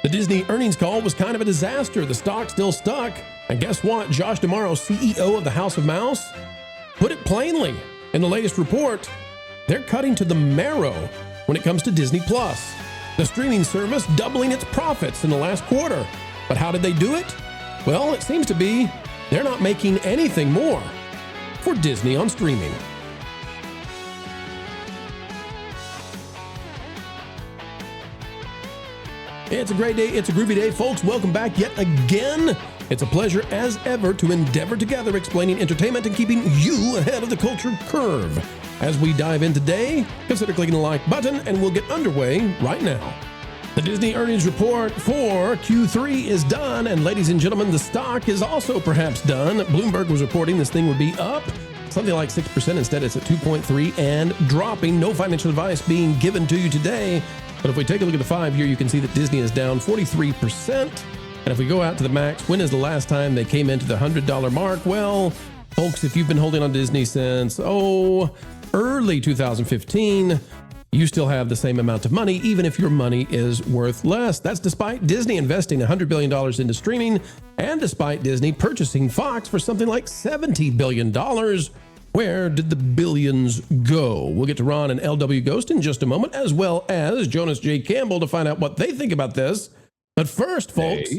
The Disney earnings call was kind of a disaster. The stock still stuck. And guess what? Josh D'Amaro, CEO of the House of Mouse, put it plainly in the latest report. They're cutting to the marrow when it comes to Disney+. The streaming service doubling its profits in the last quarter. But how did they do it? Well, it seems to be they're not making anything more for Disney on streaming. It's a great day. It's a groovy day, folks. Welcome back yet again. It's a pleasure as ever to endeavor together explaining entertainment and keeping you ahead of the culture curve. As we dive in today, consider clicking the like button and we'll get underway right now. The Disney earnings report for Q3 is done, and ladies and gentlemen, the stock is also perhaps done. Bloomberg was reporting this thing would be up something like 6%. Instead, it's at 2.3 and dropping. No financial advice being given to you today. But if we take a look at the 5-year, you can see that Disney is down 43%. And if we go out to the max, when is the last time they came into the $100 mark? Well, folks, if you've been holding on to Disney since, early 2015, you still have the same amount of money, even if your money is worth less. That's despite Disney investing $100 billion into streaming and despite Disney purchasing Fox for something like $70 billion. Where did the billions go? We'll get to Ron and LW Ghost in just a moment, as well as Jonas J. Campbell to find out what they think about this. But first, folks,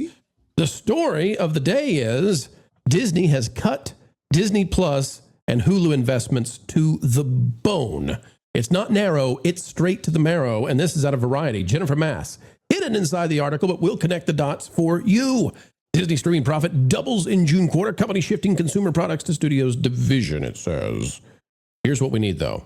the story of the day is Disney has cut Disney Plus and Hulu investments to the bone. It's not narrow, it's straight to the marrow, and this is out of Variety. Jennifer Mass, hidden inside the article, but we'll connect the dots for you. Disney streaming profit doubles in June quarter. Company shifting consumer products to studios division, it says. Here's what we need, though.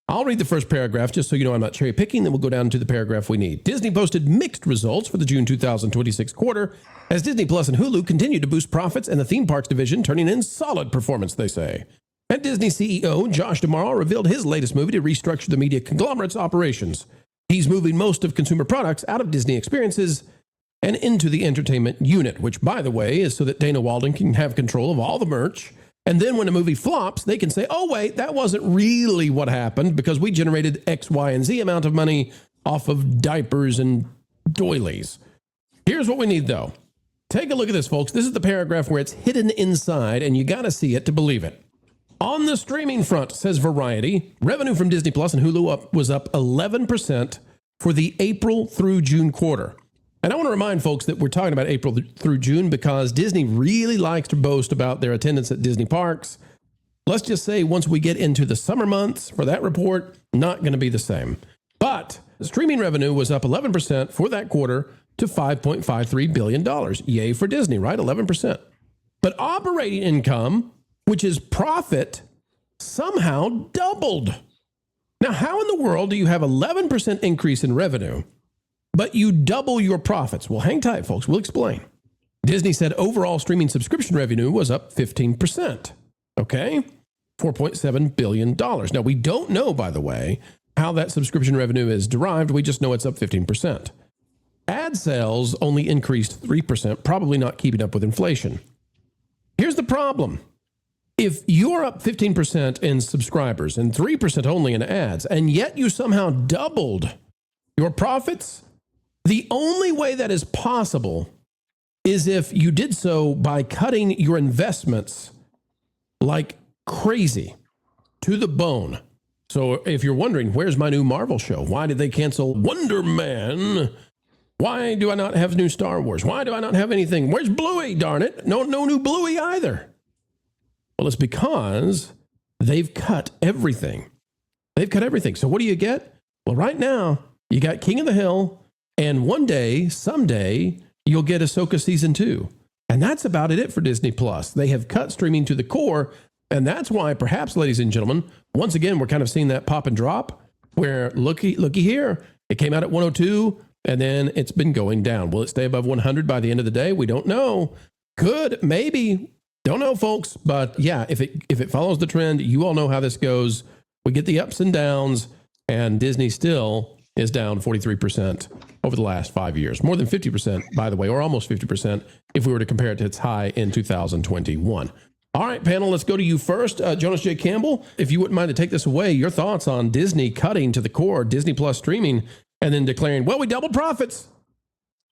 I'll read the first paragraph just so you know I'm not cherry picking, then we'll go down to the paragraph we need. Disney posted mixed results for the June 2026 quarter as Disney Plus and Hulu continue to boost profits and the theme parks division turning in solid performance, they say. And Disney CEO Josh D'Amaro revealed his latest movie to restructure the media conglomerate's operations. He's moving most of consumer products out of Disney Experiences and into the entertainment unit, which, by the way, is so that Dana Walden can have control of all the merch. And then when a movie flops, they can say, oh, wait, that wasn't really what happened because we generated X, Y, and Z amount of money off of diapers and doilies. Here's what we need, though. Take a look at this, folks. This is the paragraph where it's hidden inside, and you got to see it to believe it. On the streaming front, says Variety, revenue from Disney Plus and Hulu was up 11% for the April through June quarter. And I want to remind folks that we're talking about April through June because Disney really likes to boast about their attendance at Disney parks. Let's just say once we get into the summer months for that report, not going to be the same. But streaming revenue was up 11% for that quarter to $5.53 billion. Yay for Disney, right? 11%. But operating income, which is profit, somehow doubled. Now, how in the world do you have 11% increase in revenue, but you double your profits? Well, hang tight, folks. We'll explain. Disney said overall streaming subscription revenue was up 15%. Okay? $4.7 billion. Now, we don't know, by the way, how that subscription revenue is derived. We just know it's up 15%. Ad sales only increased 3%, probably not keeping up with inflation. Here's the problem. If you're up 15% in subscribers and 3% only in ads, and yet you somehow doubled your profits, the only way that is possible is if you did so by cutting your investments like crazy to the bone. So if you're wondering, where's my new Marvel show? Why did they cancel Wonder Man? Why do I not have new Star Wars? Why do I not have anything? Where's Bluey, darn it? No new Bluey either. Well, it's because they've cut everything. They've cut everything. So what do you get? Well, right now, you got King of the Hill, and one day, someday, you'll get Ahsoka Season 2. And that's about it for Disney Plus. They have cut streaming to the core, and that's why, perhaps, ladies and gentlemen, once again, we're kind of seeing that pop and drop, where, looky here, it came out at 102, and then it's been going down. Will it stay above 100 by the end of the day? We don't know. Could, maybe. Don't know, folks, but yeah, if it follows the trend, you all know how this goes. We get the ups and downs, and Disney still is down 43% over the last 5 years. More than 50%, by the way, or almost 50% if we were to compare it to its high in 2021. All right, panel, let's go to you first. Jonas J. Campbell, if you wouldn't mind to take this away, your thoughts on Disney cutting to the core, Disney Plus streaming, and then declaring, well, we doubled profits.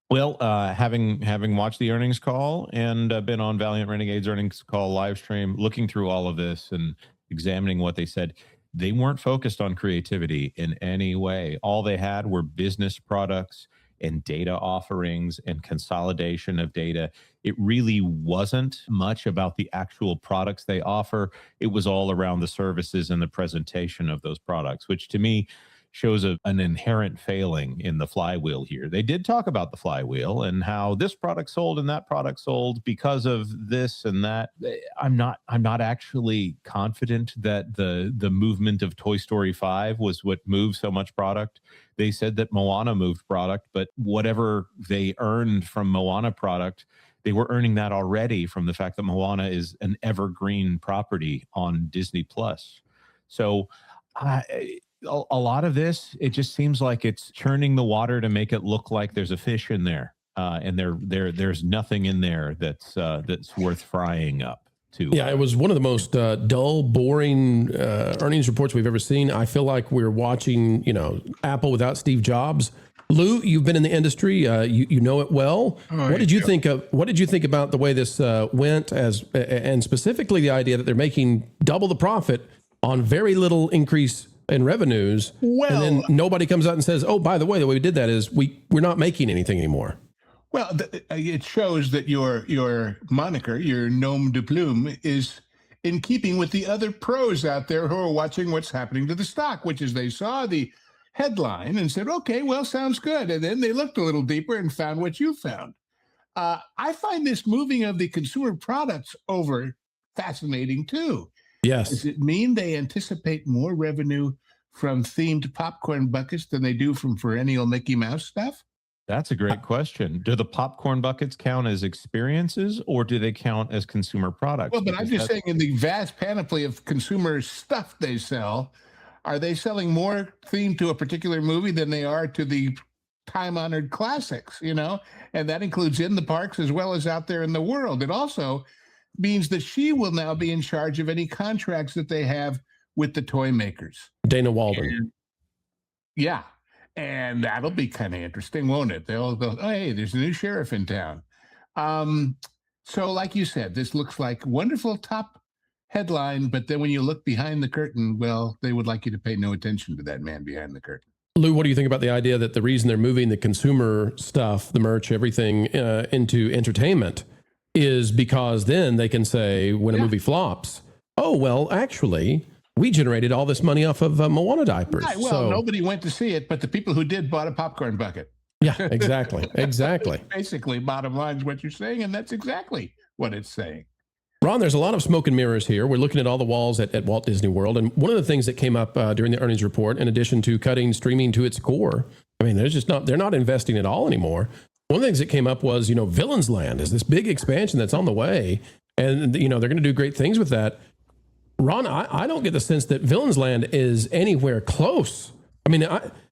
Well, having watched the earnings call and been on Valiant Renegades earnings call live stream, looking through all of this and examining what they said, they weren't focused on creativity in any way. All they had were business products and data offerings and consolidation of data. It really wasn't much about the actual products they offer. It was all around the services and the presentation of those products, which to me shows an inherent failing in the flywheel here. They did talk about the flywheel and how this product sold and that product sold because of this and that. I'm not actually confident that the movement of Toy Story 5 was what moved so much product. They said that Moana moved product, but whatever they earned from Moana product, they were earning that already from the fact that Moana is an evergreen property on Disney Plus. So a lot of this, it just seems like it's churning the water to make it look like there's a fish in there, and there's nothing in there that's worth frying up. Yeah, it was one of the most dull, boring earnings reports we've ever seen. I feel like we're watching, Apple without Steve Jobs. Lou, you've been in the industry, you know it well. What did you think about the way this went, and specifically the idea that they're making double the profit on very little increase in revenues, and then nobody comes out and says, "Oh, by the way we did that is we're not making anything anymore." Well, it shows that your moniker, your nom de plume, is in keeping with the other pros out there who are watching what's happening to the stock, which is they saw the headline and said, "Okay, well, sounds good," and then they looked a little deeper and found what you found. I find this moving of the consumer products over fascinating too. Yes. Does it mean they anticipate more revenue from themed popcorn buckets than they do from perennial Mickey Mouse stuff? That's a great question. Do the popcorn buckets count as experiences, or do they count as consumer products? Well, but I'm just saying, in the vast panoply of consumer stuff they sell, are they selling more themed to a particular movie than they are to the time-honored classics, And that includes in the parks as well as out there in the world. It also means that she will now be in charge of any contracts that they have with the toy makers. Dana Walden. Yeah. And that'll be kind of interesting, won't it? They'll go, "Oh, hey, there's a new sheriff in town." So like you said, this looks like wonderful top headline, but then when you look behind the curtain, well, they would like you to pay no attention to that man behind the curtain. Lou, what do you think about the idea that the reason they're moving the consumer stuff, the merch, everything into entertainment is because then they can say when a movie flops, "Oh, well, actually, we generated all this money off of Moana diapers." Right, well, nobody went to see it, but the people who did bought a popcorn bucket. Yeah, exactly. Exactly. Basically, bottom line is what you're saying, and that's exactly what it's saying. Ron, there's a lot of smoke and mirrors here. We're looking at all the walls at Walt Disney World. And one of the things that came up during the earnings report, in addition to cutting streaming to its core, I mean, they're not investing at all anymore. One of the things that came up was, Villains Land is this big expansion that's on the way. And, they're going to do great things with that. Ron, I don't get the sense that Villains Land is anywhere close. I mean,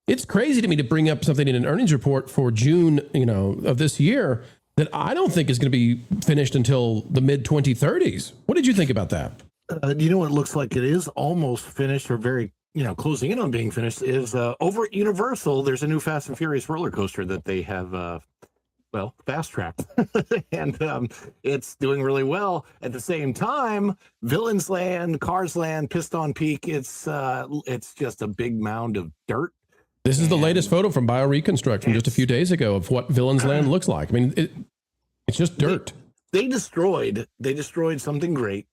it's crazy to me to bring up something in an earnings report for June, of this year that I don't think is going to be finished until the mid 2030s. What did you think about that? What looks like it is almost finished, or very, closing in on being finished, is over at Universal. There's a new Fast and Furious roller coaster that they have, fast tracked, and it's doing really well. At the same time, Villains Land, Cars Land, Piston Peak, it's just a big mound of dirt. This is the latest photo from BioReconstruct from just a few days ago of what Villains Land looks like. I mean, it's just dirt. They destroyed something great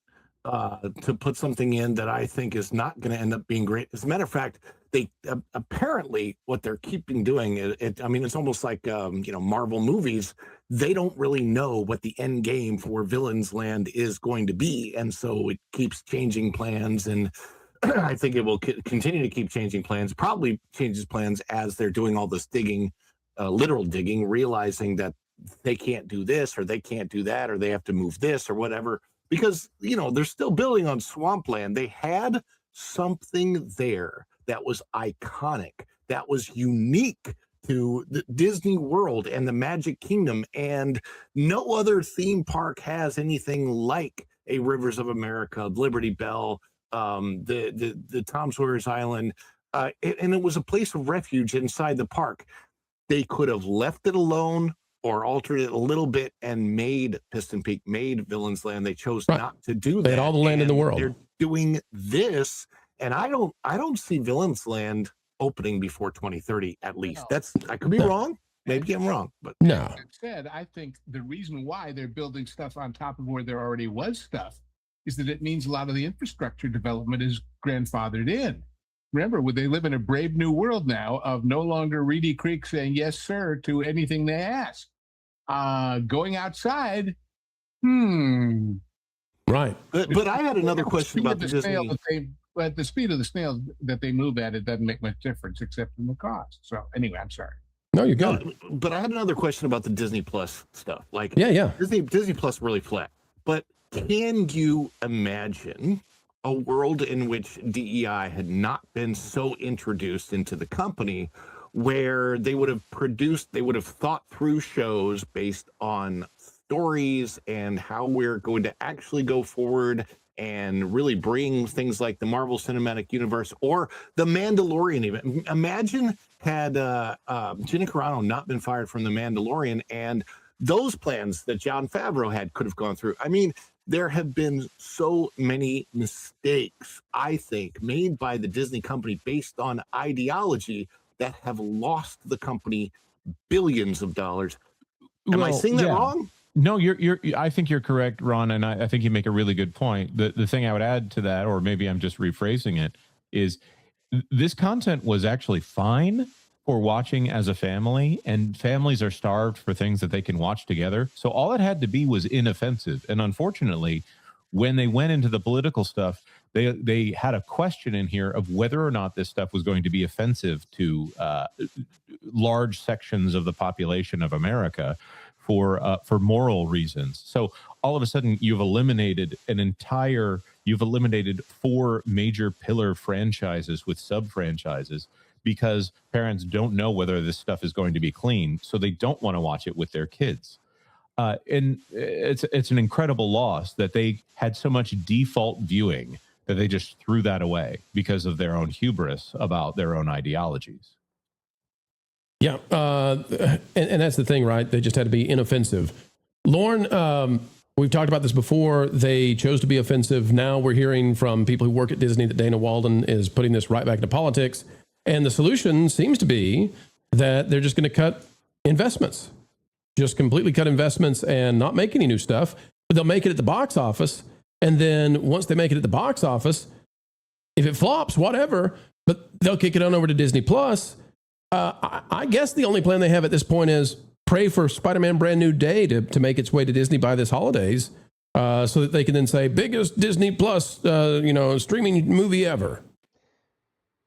to put something in that I think is not going to end up being great. As a matter of fact, they apparently what they're keeping doing, it's almost like Marvel movies. They don't really know what the end game for Villains Land is going to be, and so it keeps changing plans, and I think it will continue to keep changing plans. Probably changes plans as they're doing all this digging, literal digging, realizing that they can't do this or they can't do that, or they have to move this or whatever, because they're still building on Swampland. They had something there that was iconic, that was unique to the Disney World and the Magic Kingdom, and no other theme park has anything like a Rivers of America, Liberty Bell, the Tom Sawyer's Island, and it was a place of refuge inside the park. They could have left it alone, or altered it a little bit and made Piston Peak, made Villains Land. They chose Right. not to do that. They had all the land in the and world. They're doing this, and I don't see Villains Land opening before 2030 at least. No. I could be wrong. Maybe I'm wrong, but No. That said, I think the reason why they're building stuff on top of where there already was stuff is that it means a lot of the infrastructure development is grandfathered in. Remember, they live in a brave new world now of no longer Reedy Creek saying yes, sir, to anything they ask. Going outside, Right. But I had another question about the Disney. But the speed of the snail that they move at, it doesn't make much difference except in the cost. So anyway, I'm sorry. No, you're good. But I had another question about the Disney Plus stuff. Like, Yeah. Disney Plus really flat. But can you imagine a world in which DEI had not been so introduced into the company, where they would have thought through shows based on stories and how we're going to actually go forward and really bring things like the Marvel Cinematic Universe or the Mandalorian even. Imagine had Gina Carano not been fired from the Mandalorian, and those plans that Jon Favreau had could have gone through. I mean, there have been so many mistakes, I think, made by the Disney company based on ideology that have lost the company billions of dollars. Am I saying that wrong? No, I think you're correct, Ron, and I think you make a really good point. The thing I would add to that, or maybe I'm just rephrasing it, is this content was actually fine for watching as a family, and families are starved for things that they can watch together. So all it had to be was inoffensive. And unfortunately, when they went into the political stuff, they had a question in here of whether or not this stuff was going to be offensive to large sections of the population of America for moral reasons. So all of a sudden you've eliminated 4 major pillar franchises with sub franchises because parents don't know whether this stuff is going to be clean. So they don't want to watch it with their kids. And it's an incredible loss that they had so much default viewing that they just threw that away because of their own hubris about their own ideologies. Yeah. And that's the thing, right? They just had to be inoffensive. Lauren, we've talked about this before. They chose to be offensive. Now we're hearing from people who work at Disney that Dana Walden is putting this right back into politics. And the solution seems to be that they're just going to cut investments, just completely cut investments and not make any new stuff. But they'll make it at the box office. And then once they make it at the box office, if it flops, whatever, but they'll kick it on over to Disney Plus. I guess the only plan they have at this point is pray for Spider-Man Brand New Day to make its way to Disney by this holidays, so that they can then say biggest Disney Plus, streaming movie ever.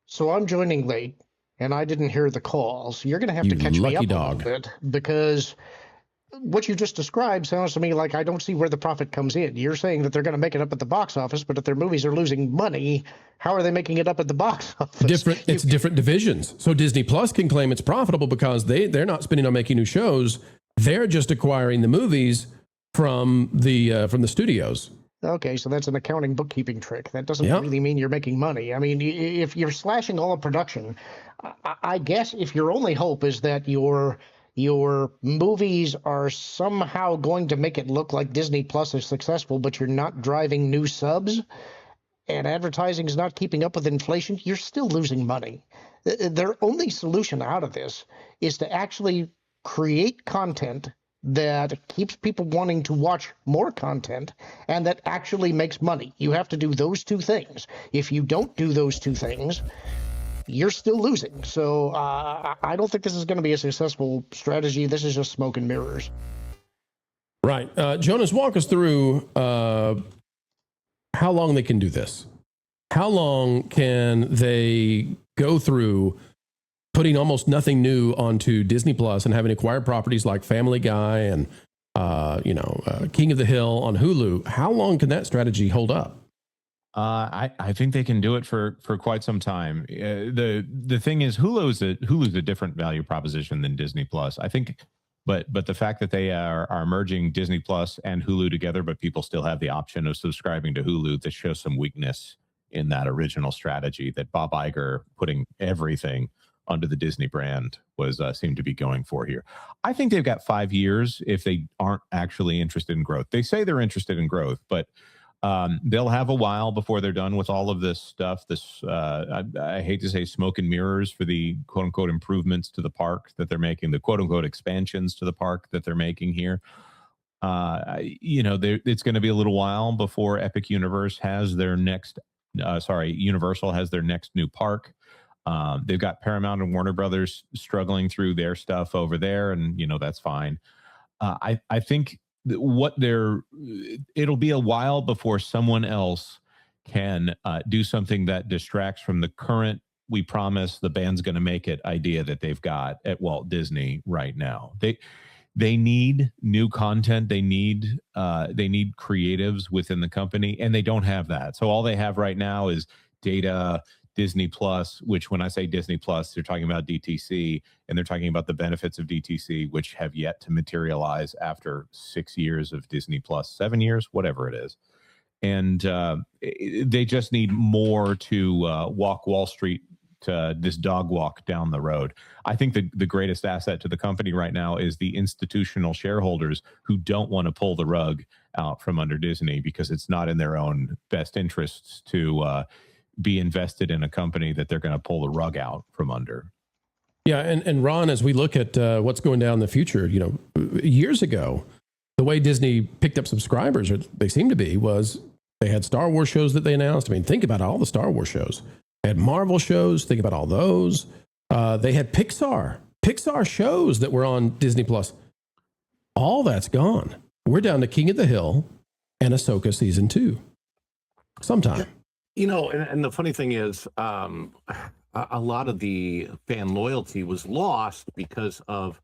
So I'm joining late, and I didn't hear the call. So you're going to have to catch me up a little bit, because what you just described sounds to me like I don't see where the profit comes in. You're saying that they're going to make it up at the box office, but if their movies are losing money, how are they making it up at the box office? It's different divisions. So Disney Plus can claim it's profitable because they're not spending on making new shows. They're just acquiring the movies from the studios. Okay, so that's an accounting bookkeeping trick. That doesn't really mean you're making money. I mean, if you're slashing all of production, I guess if your only hope is that your movies are somehow going to make it look like Disney Plus is successful, but you're not driving new subs and advertising is not keeping up with inflation, you're still losing money. Their only solution out of this is to actually create content that keeps people wanting to watch more content and that actually makes money. You have to do those two things. If you don't do those two things, you're still losing. So I don't think this is going to be a successful strategy. This is just smoke and mirrors. Right. Jonas, walk us through how long they can do this. How long can they go through putting almost nothing new onto Disney Plus and having acquired properties like Family Guy and King of the Hill on Hulu? How long can that strategy hold up? I think they can do it for quite some time. The thing is, Hulu's a different value proposition than Disney Plus. I think, but the fact that they are merging Disney Plus and Hulu together, but people still have the option of subscribing to Hulu, that shows some weakness in that original strategy that Bob Iger putting everything under the Disney brand was seemed to be going for here. I think they've got 5 years if they aren't actually interested in growth. They say they're interested in growth, but they'll have a while before they're done with all of this stuff. I hate to say smoke and mirrors for the quote unquote improvements to the park that they're making, the quote unquote expansions to the park that they're making here. It's going to be a little while before Epic Universe has their next, Universal has their next new park. They've got Paramount and Warner Brothers struggling through their stuff over there, and that's fine. I think it'll be a while before someone else can do something that distracts from the current "we promise the band's going to make it" idea that they've got at Walt Disney right now. They need new content. They need creatives within the company, and they don't have that. So all they have right now is data, Disney Plus, which when I say Disney Plus, they're talking about DTC, and they're talking about the benefits of DTC, which have yet to materialize after 6 years of Disney Plus, 7 years, whatever it is. And they just need more to walk Wall Street, to this dog walk down the road. I think the greatest asset to the company right now is the institutional shareholders who don't want to pull the rug out from under Disney, because it's not in their own best interests to be invested in a company that they're going to pull the rug out from under. Yeah, and Ron, as we look at what's going down in the future, years ago, the way Disney picked up subscribers, or they seem to be, was they had Star Wars shows that they announced. I mean, think about all the Star Wars shows. They had Marvel shows. Think about all those. They had Pixar shows that were on Disney Plus. All that's gone. We're down to King of the Hill and Ahsoka season 2 sometime. And the funny thing is, a lot of the fan loyalty was lost because of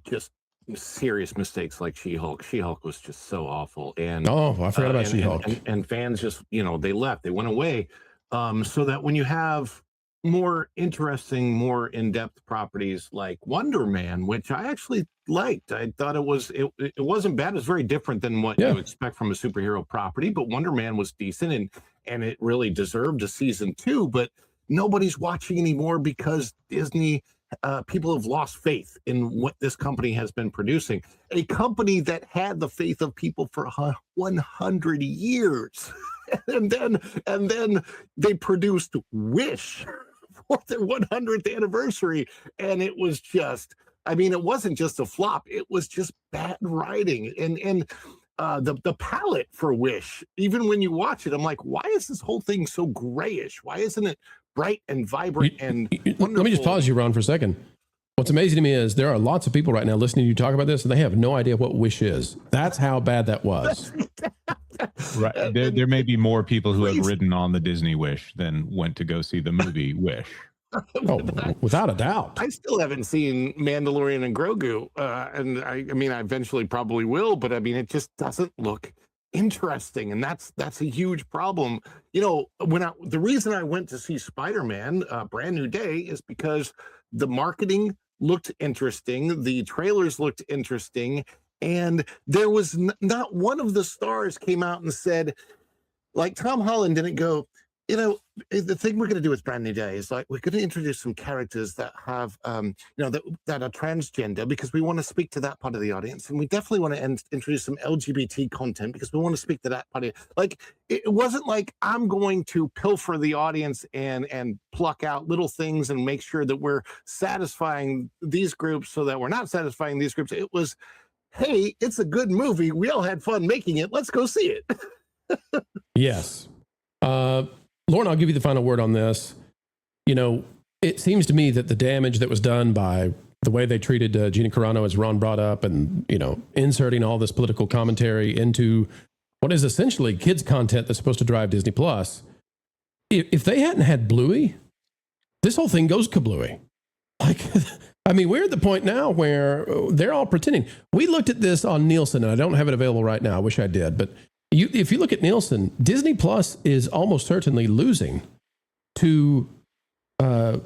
just serious mistakes like She-Hulk. She-Hulk was just so awful. And I forgot about She-Hulk. And fans just, they left. They went away. So that when you have more interesting, more in-depth properties like Wonder Man, which I actually liked. I thought it wasn't bad. It's very different than what you expect from a superhero property, but Wonder Man was decent, and it really deserved a season 2, but nobody's watching anymore because Disney, people have lost faith in what this company has been producing. A company that had the faith of people for 100 years. And then they produced Wish for their 100th anniversary, and it was just, it wasn't just a flop, it was just bad writing, and the palette for Wish, even when you watch it, I'm like, why is this whole thing so grayish? Why isn't it bright and vibrant and wonderful? Let me just pause you, Ron, for a second. What's amazing to me is there are lots of people right now listening to you talk about this, and they have no idea what Wish is. That's how bad that was. Right. There may be more people who have ridden on the Disney Wish than went to go see the movie Wish. Oh, without a doubt. I still haven't seen Mandalorian and Grogu, and I eventually probably will, but it just doesn't look interesting, and that's a huge problem. The reason I went to see Spider-Man, Brand New Day, is because the marketing looked interesting, the trailers looked interesting, and there was not one of the stars came out and said, like Tom Holland didn't go, the thing we're going to do with Brand New Day is like, we're going to introduce some characters that have, that are transgender, because we want to speak to that part of the audience. And we definitely want to introduce some LGBT content because we want to speak to that part of it. Like, it wasn't like I'm going to pilfer the audience and pluck out little things and make sure that we're satisfying these groups so that we're not satisfying these groups. It was, hey, it's a good movie. We all had fun making it. Let's go see it. Yes. Lauren, I'll give you the final word on this. It seems to me that the damage that was done by the way they treated Gina Carano, as Ron brought up, and, inserting all this political commentary into what is essentially kids content that's supposed to drive Disney Plus. If they hadn't had Bluey, this whole thing goes kablooey. Like, we're at the point now where they're all pretending. We looked at this on Nielsen, and I don't have it available right now. I wish I did, but if you look at Nielsen, Disney Plus is almost certainly losing to what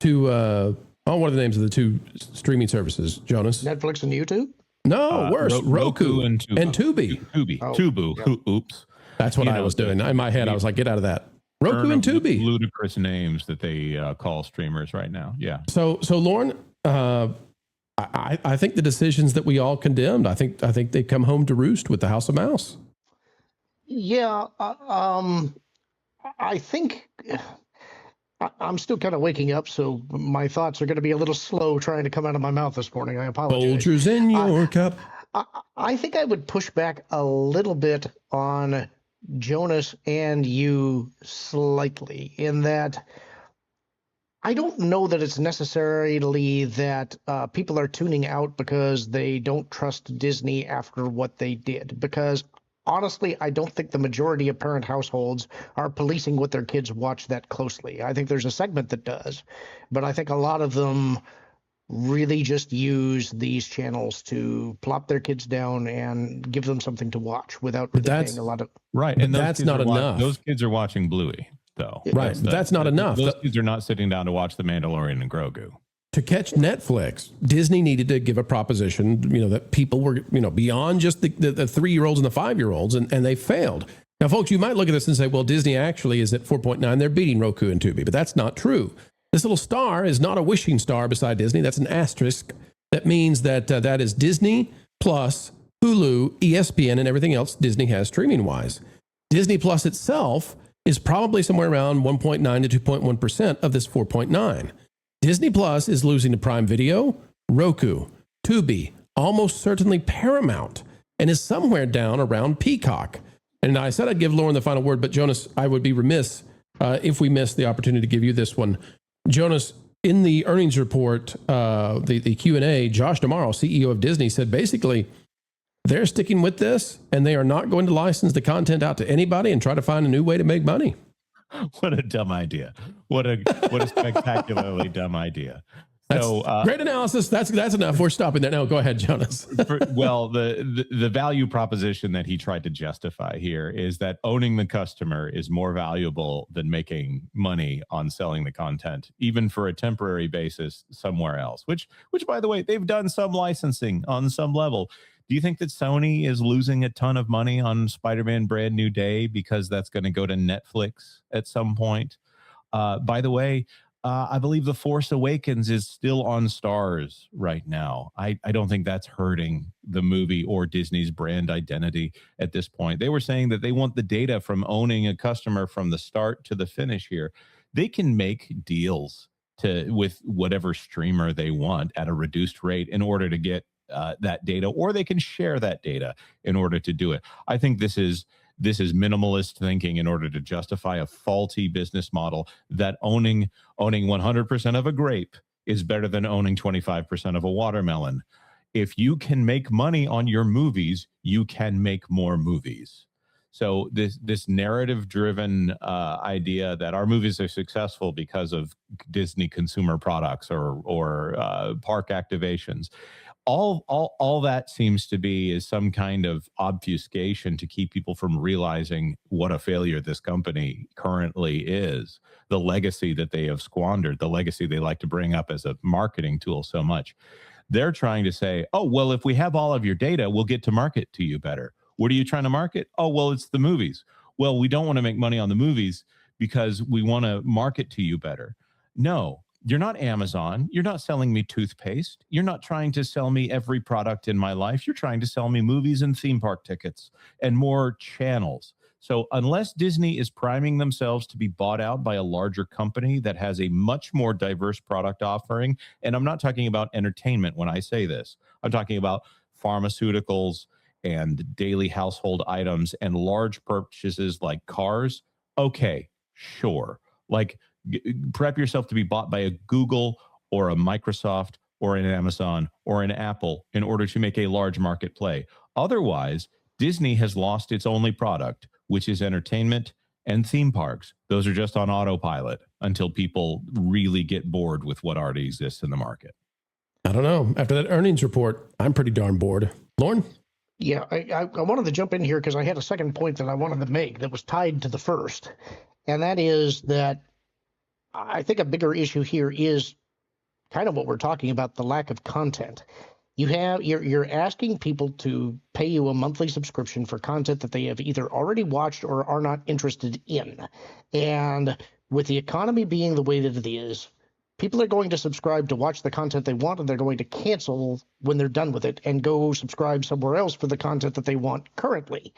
are the names of the two streaming services, Jonas? Netflix and YouTube? No, worse. Roku and Tubi. Tubi. Oh, Tubu. yeah. Oops. That's what I was doing. In my head, I was like, get out of that. Roku and Tubi. Ludicrous names that they call streamers right now. Yeah. So Lauren, I think the decisions that we all condemned, I think they come home to roost with the House of Mouse. Yeah, I think I'm still kind of waking up, so my thoughts are going to be a little slow trying to come out of my mouth this morning. I apologize. Folgers in your cup. I think I would push back a little bit on Jonas and you slightly, in that I don't know that it's necessarily that people are tuning out because they don't trust Disney after what they did. Because honestly, I don't think the majority of parent households are policing what their kids watch that closely. I think there's a segment that does, but I think a lot of them really just use these channels to plop their kids down and give them something to watch without really paying a lot of. Right, and that's not enough. Those kids are watching Bluey, though. Right, that's not enough. Those kids are not sitting down to watch The Mandalorian and Grogu. To catch Netflix, Disney needed to give a proposition, that people were, beyond just the 3-year-olds and the 5-year-olds, and they failed. Now, folks, you might look at this and say, well, Disney actually is at 4.9. They're beating Roku and Tubi, but that's not true. This little star is not a wishing star beside Disney. That's an asterisk. That means that that is Disney plus Hulu, ESPN, and everything else Disney has streaming-wise. Disney Plus itself is probably somewhere around 1.9 to 2.1% of this 4.9. Disney Plus is losing to Prime Video, Roku, Tubi, almost certainly Paramount, and is somewhere down around Peacock. And I said I'd give Lauren the final word, but Jonas, I would be remiss if we missed the opportunity to give you this one. Jonas, in the earnings report, the Q&A, Josh D'Amaro, CEO of Disney, said basically they're sticking with this and they are not going to license the content out to anybody and try to find a new way to make money. What a dumb idea. What a spectacularly dumb idea. So great analysis. That's enough. We're stopping there. No, go ahead, Jonas. The value proposition that he tried to justify here is that owning the customer is more valuable than making money on selling the content, even for a temporary basis somewhere else, which by the way, they've done some licensing on some level. Do you think that Sony is losing a ton of money on Spider-Man Brand New Day because that's going to go to Netflix at some point? By the way, I believe The Force Awakens is still on Stars right now. I don't think that's hurting the movie or Disney's brand identity at this point. They were saying that they want the data from owning a customer from the start to the finish here. They can make deals with whatever streamer they want at a reduced rate in order to get that data, or they can share that data in order to do it. I think this is minimalist thinking in order to justify a faulty business model that owning 100% of a grape is better than owning 25% of a watermelon. If you can make money on your movies, you can make more movies. So this narrative-driven idea that our movies are successful because of Disney consumer products or park activations, all that seems to be is some kind of obfuscation to keep people from realizing what a failure this company currently is, the legacy that they have squandered, the legacy they like to bring up as a marketing tool so much. They're trying to say, oh, well, if we have all of your data, we'll get to market to you better. What are you trying to market? Oh, well, it's the movies. Well, we don't want to make money on the movies because we want to market to you better. No. You're not Amazon. You're not selling me toothpaste. You're not trying to sell me every product in my life. You're trying to sell me movies and theme park tickets and more channels. So unless Disney is priming themselves to be bought out by a larger company that has a much more diverse product offering, and I'm not talking about entertainment when I say this, I'm talking about pharmaceuticals and daily household items and large purchases like cars. Okay, sure. Like, prep yourself to be bought by a Google or a Microsoft or an Amazon or an Apple in order to make a large market play. Otherwise, Disney has lost its only product, which is entertainment and theme parks. Those are just on autopilot until people really get bored with what already exists in the market. I don't know. After that earnings report, I'm pretty darn bored. Lauren? Yeah, I wanted to jump in here because I had a second point that I wanted to make that was tied to the first, and that is that I think a bigger issue here is kind of what we're talking about, the lack of content. You're asking people to pay you a monthly subscription for content that they have either already watched or are not interested in. And with the economy being the way that it is, people are going to subscribe to watch the content they want, and they're going to cancel when they're done with it and go subscribe somewhere else for the content that they want currently.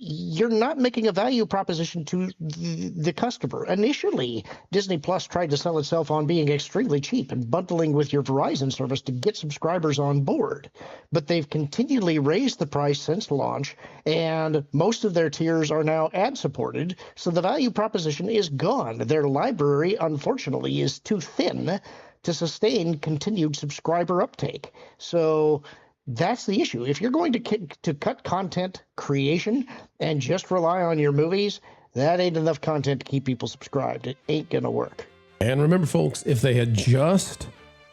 You're not making a value proposition to the customer. Initially, Disney Plus tried to sell itself on being extremely cheap and bundling with your Verizon service to get subscribers on board. But they've continually raised the price since launch, and most of their tiers are now ad-supported, so the value proposition is gone. Their library, unfortunately, is too thin to sustain continued subscriber uptake. So that's the issue. If you're going to cut content creation and just rely on your movies, that ain't enough content to keep people subscribed. It ain't going to work. And remember, folks, if they had just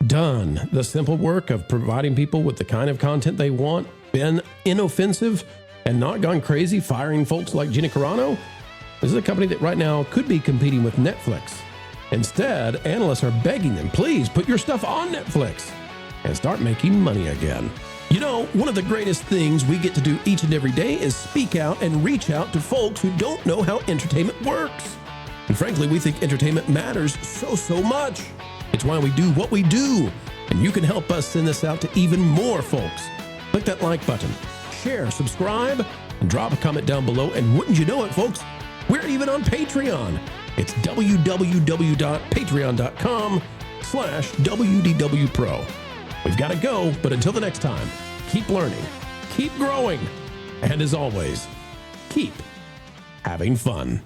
done the simple work of providing people with the kind of content they want, been inoffensive, and not gone crazy firing folks like Gina Carano, this is a company that right now could be competing with Netflix. Instead, analysts are begging them, please put your stuff on Netflix and start making money again. You know, one of the greatest things we get to do each and every day is speak out and reach out to folks who don't know how entertainment works. And frankly, we think entertainment matters so much. It's why we do what we do. And you can help us send this out to even more folks. Click that like button, share, subscribe, and drop a comment down below. And wouldn't you know it, folks, we're even on Patreon. It's www.patreon.com/WDW Pro. We've got to go, but until the next time, keep learning, keep growing, and as always, keep having fun.